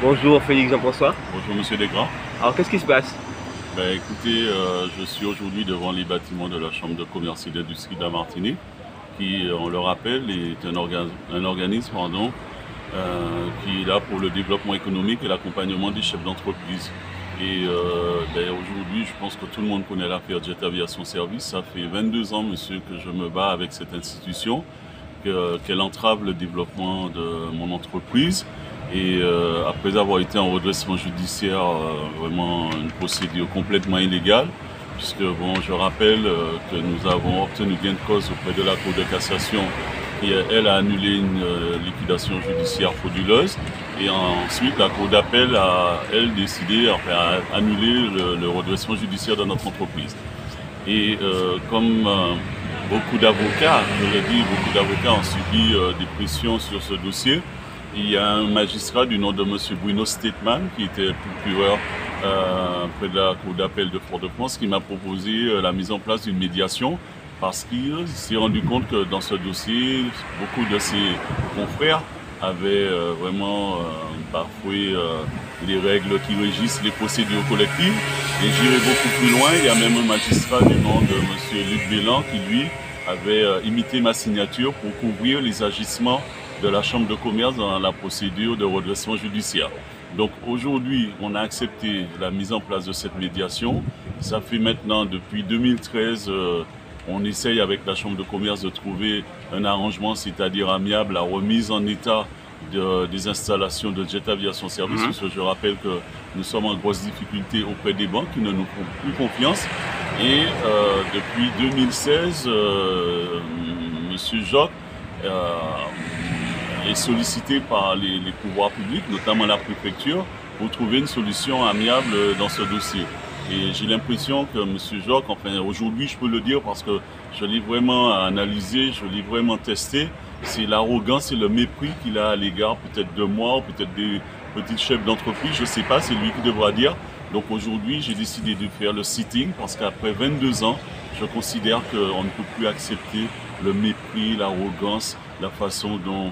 Bonjour Félix Jean-François. Bonjour Monsieur Desgrands. Alors qu'est-ce qui se passe? Écoutez, je suis aujourd'hui devant les bâtiments de la Chambre de commerce et d'industrie de la Martinique, qui, on le rappelle, est un organisme qui est là pour le développement économique et l'accompagnement des chefs d'entreprise. Aujourd'hui, je pense que tout le monde connaît l'affaire Jet Aviation Service. Ça fait 22 ans, monsieur, que je me bats avec cette institution, qu'elle entrave le développement de mon entreprise. Après avoir été en redressement judiciaire, vraiment une procédure complètement illégale, puisque je rappelle que nous avons obtenu gain de cause auprès de la Cour de cassation qui, elle, a annulé une liquidation judiciaire frauduleuse. Et ensuite, la Cour d'appel a, elle, décidé, à annuler le redressement judiciaire de notre entreprise. Comme beaucoup d'avocats, je le dis, beaucoup d'avocats ont subi des pressions sur ce dossier. Il y a un magistrat du nom de M. Bruno Stateman, qui était procureur près de la Cour d'appel de Fort-de-France, qui m'a proposé la mise en place d'une médiation parce qu'il s'est rendu compte que dans ce dossier, beaucoup de ses confrères avaient vraiment bafoué les règles qui régissent les procédures collectives. Et j'irai beaucoup plus loin, il y a même un magistrat du nom de M. Luc Bélan qui, lui, avait imité ma signature pour couvrir les agissements de la Chambre de commerce dans la procédure de redressement judiciaire. Donc aujourd'hui, on a accepté la mise en place de cette médiation. Ça fait maintenant, depuis 2013, on essaye avec la Chambre de commerce de trouver un arrangement, c'est-à-dire amiable, la remise en état des installations de Jet Aviation Service, parce que je rappelle que nous sommes en grosse difficulté auprès des banques qui ne nous font plus confiance. Et depuis 2016, M. Jacques est sollicité par les pouvoirs publics, notamment la préfecture, pour trouver une solution amiable dans ce dossier. Et j'ai l'impression que M. Jacques, enfin aujourd'hui je peux le dire parce que je l'ai vraiment analysé, je l'ai vraiment testé, c'est l'arrogance et le mépris qu'il a à l'égard peut-être de moi ou peut-être des petits chefs d'entreprise, je ne sais pas, c'est lui qui devra dire. Donc aujourd'hui j'ai décidé de faire le sitting parce qu'après 22 ans, je considère qu'on ne peut plus accepter le mépris, l'arrogance, la façon dont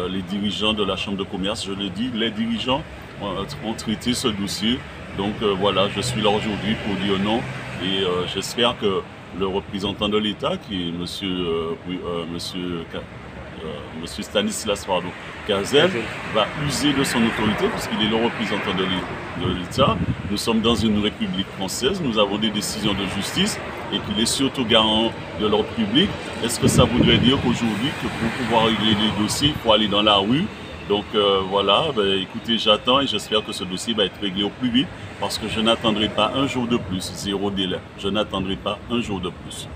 les dirigeants de la Chambre de commerce, je le dis, les dirigeants ont traité ce dossier. Donc voilà, je suis là aujourd'hui pour dire non et j'espère que le représentant de l'État, qui est monsieur Stanislas Cazel, va user de son autorité puisqu'il est le représentant de l'État. Nous sommes dans une république française, nous avons des décisions de justice et qu'il est surtout garant de l'ordre public. Est-ce que ça voudrait dire qu'aujourd'hui, que pour pouvoir régler les dossiers, il faut aller dans la rue? Donc voilà, écoutez, j'attends et j'espère que ce dossier va être réglé au plus vite parce que je n'attendrai pas un jour de plus, zéro délai. Je n'attendrai pas un jour de plus.